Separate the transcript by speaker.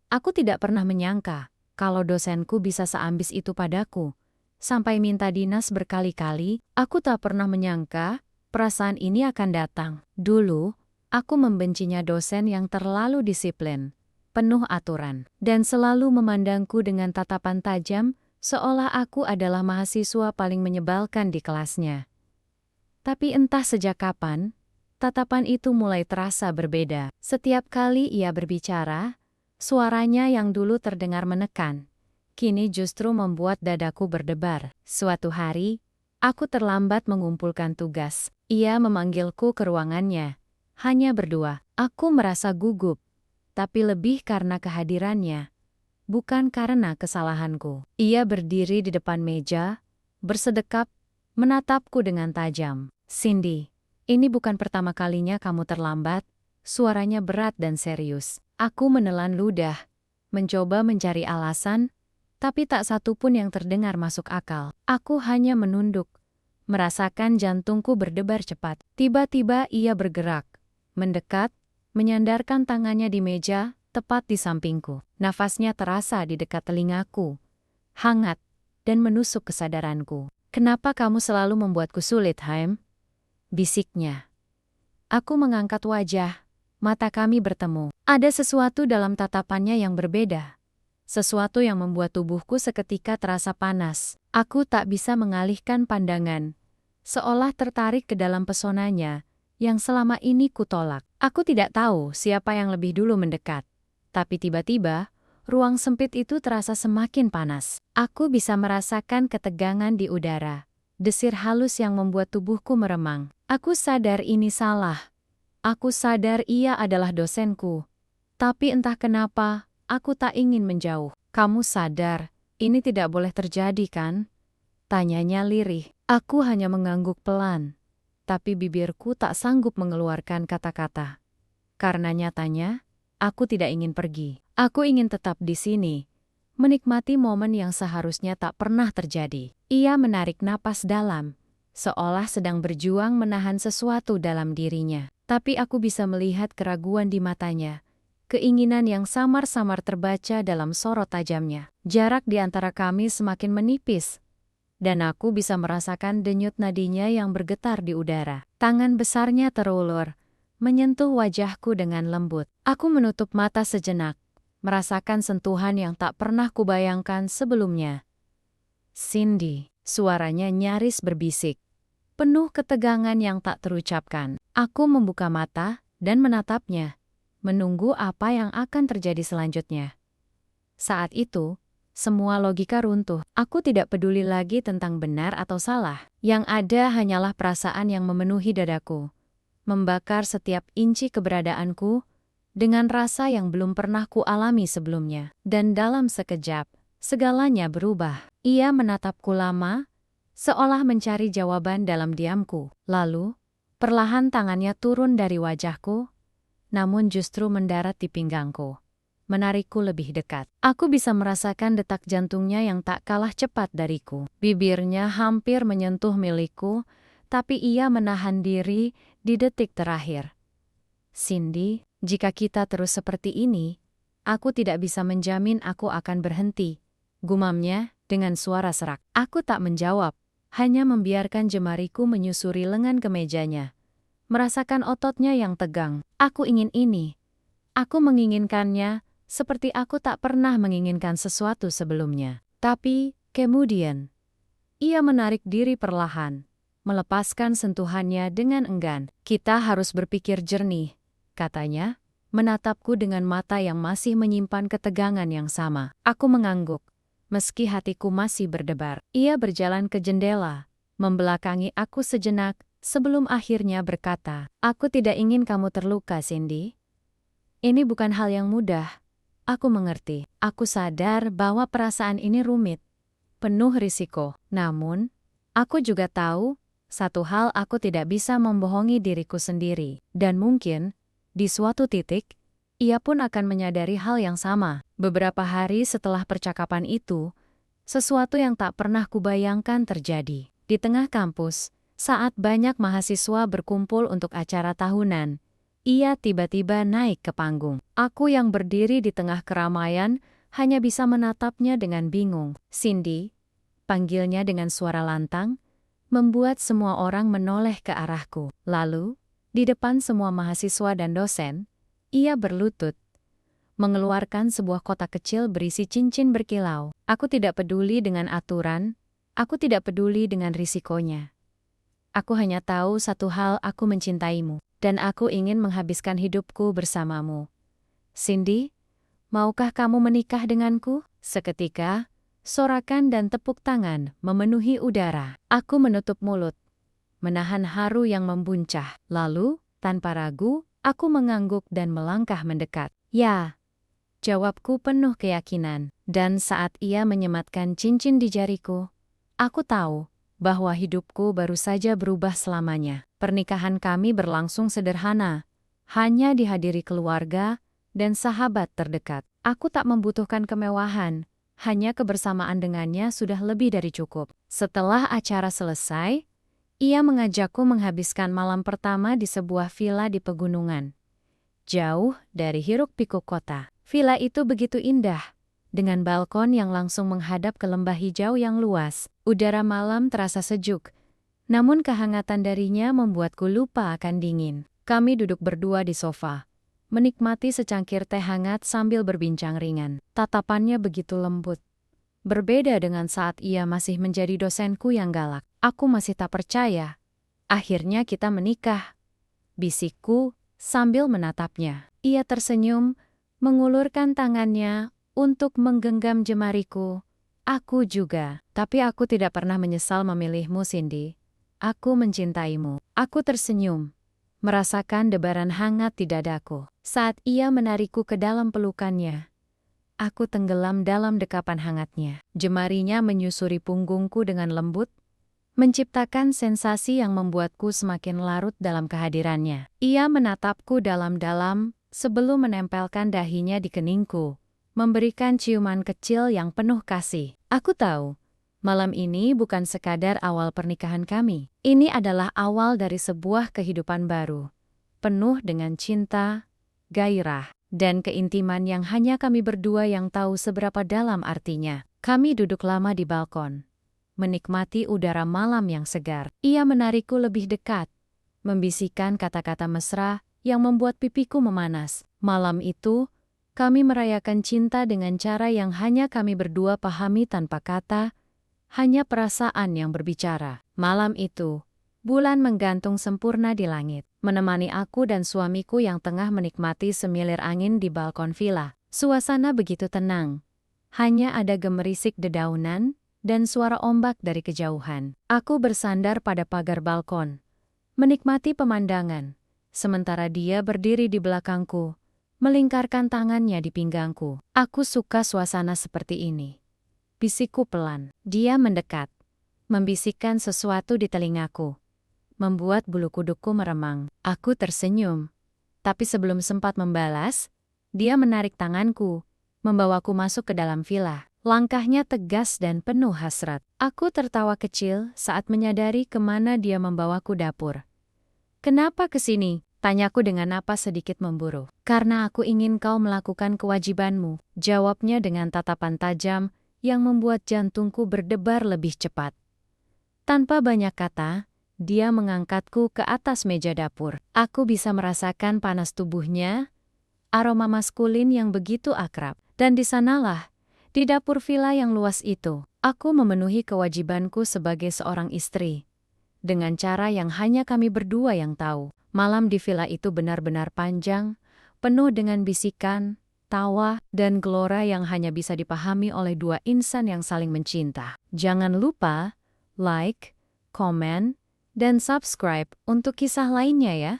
Speaker 1: Aku tidak pernah menyangka kalau dosenku bisa seambis itu padaku. Sampai minta dinas berkali-kali, aku tak pernah menyangka perasaan ini akan datang. Dulu, aku membencinya dosen yang terlalu disiplin, penuh aturan, dan selalu memandangku dengan tatapan tajam, seolah aku adalah mahasiswa paling menyebalkan di kelasnya. Tapi entah sejak kapan, tatapan itu mulai terasa berbeda. Setiap kali ia berbicara, suaranya yang dulu terdengar menekan, kini justru membuat dadaku berdebar. Suatu hari, aku terlambat mengumpulkan tugas. Ia memanggilku ke ruangannya. Hanya berdua, aku merasa gugup, tapi lebih karena kehadirannya, bukan karena kesalahanku. Ia berdiri di depan meja, bersedekap, menatapku dengan tajam. Cindy, ini bukan pertama kalinya kamu terlambat. Suaranya berat dan serius. Aku menelan ludah, mencoba mencari alasan, tapi tak satu pun yang terdengar masuk akal. Aku hanya menunduk, merasakan jantungku berdebar cepat. Tiba-tiba ia bergerak, mendekat, menyandarkan tangannya di meja, tepat di sampingku. Nafasnya terasa di dekat telingaku, hangat, dan menusuk kesadaranku. "Kenapa kamu selalu membuatku sulit, Haim?" bisiknya. Aku mengangkat wajah, mata kami bertemu. Ada sesuatu dalam tatapannya yang berbeda. Sesuatu yang membuat tubuhku seketika terasa panas. Aku tak bisa mengalihkan pandangan, seolah tertarik ke dalam pesonanya yang selama ini kutolak. Aku tidak tahu siapa yang lebih dulu mendekat, tapi tiba-tiba ruang sempit itu terasa semakin panas. Aku bisa merasakan ketegangan di udara, desir halus yang membuat tubuhku meremang. Aku sadar ini salah. Aku sadar ia adalah dosenku. Tapi entah kenapa, aku tak ingin menjauh. "Kamu sadar, ini tidak boleh terjadi kan?" tanyanya lirih. Aku hanya mengangguk pelan, tapi bibirku tak sanggup mengeluarkan kata-kata. Karena nyatanya, aku tidak ingin pergi. Aku ingin tetap di sini, menikmati momen yang seharusnya tak pernah terjadi. Ia menarik napas dalam, seolah sedang berjuang menahan sesuatu dalam dirinya. Tapi aku bisa melihat keraguan di matanya, keinginan yang samar-samar terbaca dalam sorot tajamnya. Jarak di antara kami semakin menipis, dan aku bisa merasakan denyut nadinya yang bergetar di udara. Tangan besarnya terulur, menyentuh wajahku dengan lembut. Aku menutup mata sejenak, merasakan sentuhan yang tak pernah kubayangkan sebelumnya. "Cindy," suaranya nyaris berbisik, penuh ketegangan yang tak terucapkan. Aku membuka mata dan menatapnya, menunggu apa yang akan terjadi selanjutnya. Saat itu, semua logika runtuh. Aku tidak peduli lagi tentang benar atau salah. Yang ada hanyalah perasaan yang memenuhi dadaku, membakar setiap inci keberadaanku dengan rasa yang belum pernah kualami sebelumnya. Dan dalam sekejap, segalanya berubah. Ia menatapku lama, seolah mencari jawaban dalam diamku. Lalu, perlahan tangannya turun dari wajahku, namun justru mendarat di pinggangku, menarikku lebih dekat. Aku bisa merasakan detak jantungnya yang tak kalah cepat dariku. Bibirnya hampir menyentuh milikku, tapi ia menahan diri di detik terakhir. "Cindy, jika kita terus seperti ini, aku tidak bisa menjamin aku akan berhenti," gumamnya dengan suara serak. Aku tak menjawab, hanya membiarkan jemariku menyusuri lengan kemejanya, merasakan ototnya yang tegang. Aku ingin ini. Aku menginginkannya, seperti aku tak pernah menginginkan sesuatu sebelumnya. Tapi, kemudian, ia menarik diri perlahan, melepaskan sentuhannya dengan enggan. "Kita harus berpikir jernih," katanya, menatapku dengan mata yang masih menyimpan ketegangan yang sama. Aku mengangguk, meski hatiku masih berdebar. Ia berjalan ke jendela, membelakangi aku sejenak, sebelum akhirnya berkata, "Aku tidak ingin kamu terluka, Cindy. Ini bukan hal yang mudah. Aku mengerti. Aku sadar bahwa perasaan ini rumit, penuh risiko. Namun, aku juga tahu, satu hal aku tidak bisa membohongi diriku sendiri. Dan mungkin, di suatu titik, ia pun akan menyadari hal yang sama." Beberapa hari setelah percakapan itu, sesuatu yang tak pernah kubayangkan terjadi. Di tengah kampus, saat banyak mahasiswa berkumpul untuk acara tahunan, ia tiba-tiba naik ke panggung. Aku yang berdiri di tengah keramaian hanya bisa menatapnya dengan bingung. Cindy, panggilnya dengan suara lantang, membuat semua orang menoleh ke arahku. Lalu, di depan semua mahasiswa dan dosen, ia berlutut, mengeluarkan sebuah kotak kecil berisi cincin berkilau. Aku tidak peduli dengan aturan, aku tidak peduli dengan risikonya. Aku hanya tahu satu hal, aku mencintaimu, dan aku ingin menghabiskan hidupku bersamamu. Cindy, maukah kamu menikah denganku? Seketika, sorakan dan tepuk tangan memenuhi udara. Aku menutup mulut, menahan haru yang membuncah. Lalu, tanpa ragu, aku mengangguk dan melangkah mendekat. Ya, jawabku penuh keyakinan. Dan saat ia menyematkan cincin di jariku, aku tahu bahwa hidupku baru saja berubah selamanya. Pernikahan kami berlangsung sederhana, hanya dihadiri keluarga dan sahabat terdekat. Aku tak membutuhkan kemewahan, hanya kebersamaan dengannya sudah lebih dari cukup. Setelah acara selesai, ia mengajakku menghabiskan malam pertama di sebuah villa di pegunungan, jauh dari hiruk-pikuk kota. Villa itu begitu indah, dengan balkon yang langsung menghadap ke lembah hijau yang luas. Udara malam terasa sejuk, namun kehangatan darinya membuatku lupa akan dingin. Kami duduk berdua di sofa, menikmati secangkir teh hangat sambil berbincang ringan. Tatapannya begitu lembut. Berbeda dengan saat ia masih menjadi dosenku yang galak. Aku masih tak percaya. Akhirnya kita menikah, bisikku sambil menatapnya. Ia tersenyum, mengulurkan tangannya untuk menggenggam jemariku. Aku juga, tapi aku tidak pernah menyesal memilihmu, Cindy. Aku mencintaimu. Aku tersenyum, merasakan debaran hangat di dadaku. Saat ia menarikku ke dalam pelukannya, aku tenggelam dalam dekapan hangatnya. Jemarinya menyusuri punggungku dengan lembut, menciptakan sensasi yang membuatku semakin larut dalam kehadirannya. Ia menatapku dalam-dalam sebelum menempelkan dahinya di keningku, memberikan ciuman kecil yang penuh kasih. Aku tahu, malam ini bukan sekadar awal pernikahan kami. Ini adalah awal dari sebuah kehidupan baru, penuh dengan cinta, gairah, dan keintiman yang hanya kami berdua yang tahu seberapa dalam artinya. Kami duduk lama di balkon, menikmati udara malam yang segar. Ia menarikku lebih dekat, membisikkan kata-kata mesra yang membuat pipiku memanas. Malam itu, kami merayakan cinta dengan cara yang hanya kami berdua pahami tanpa kata, hanya perasaan yang berbicara. Malam itu, bulan menggantung sempurna di langit, menemani aku dan suamiku yang tengah menikmati semilir angin di balkon villa. Suasana begitu tenang, hanya ada gemerisik dedaunan dan suara ombak dari kejauhan. Aku bersandar pada pagar balkon, menikmati pemandangan, sementara dia berdiri di belakangku, melingkarkan tangannya di pinggangku. Aku suka suasana seperti ini, bisikku pelan. Dia mendekat, membisikkan sesuatu di telingaku, membuat bulu kudukku meremang. Aku tersenyum, tapi sebelum sempat membalas, dia menarik tanganku, membawaku masuk ke dalam villa. Langkahnya tegas dan penuh hasrat. Aku tertawa kecil saat menyadari kemana dia membawaku dapur. "Kenapa ke sini?" tanyaku dengan napas sedikit memburu. "Karena aku ingin kau melakukan kewajibanmu," jawabnya dengan tatapan tajam yang membuat jantungku berdebar lebih cepat. Tanpa banyak kata, dia mengangkatku ke atas meja dapur. Aku bisa merasakan panas tubuhnya, aroma maskulin yang begitu akrab. Dan di sanalah, di dapur villa yang luas itu, aku memenuhi kewajibanku sebagai seorang istri, dengan cara yang hanya kami berdua yang tahu. Malam di villa itu benar-benar panjang, penuh dengan bisikan, tawa, dan gelora yang hanya bisa dipahami oleh dua insan yang saling mencinta. Jangan lupa like, komen, dan subscribe untuk kisah lainnya ya.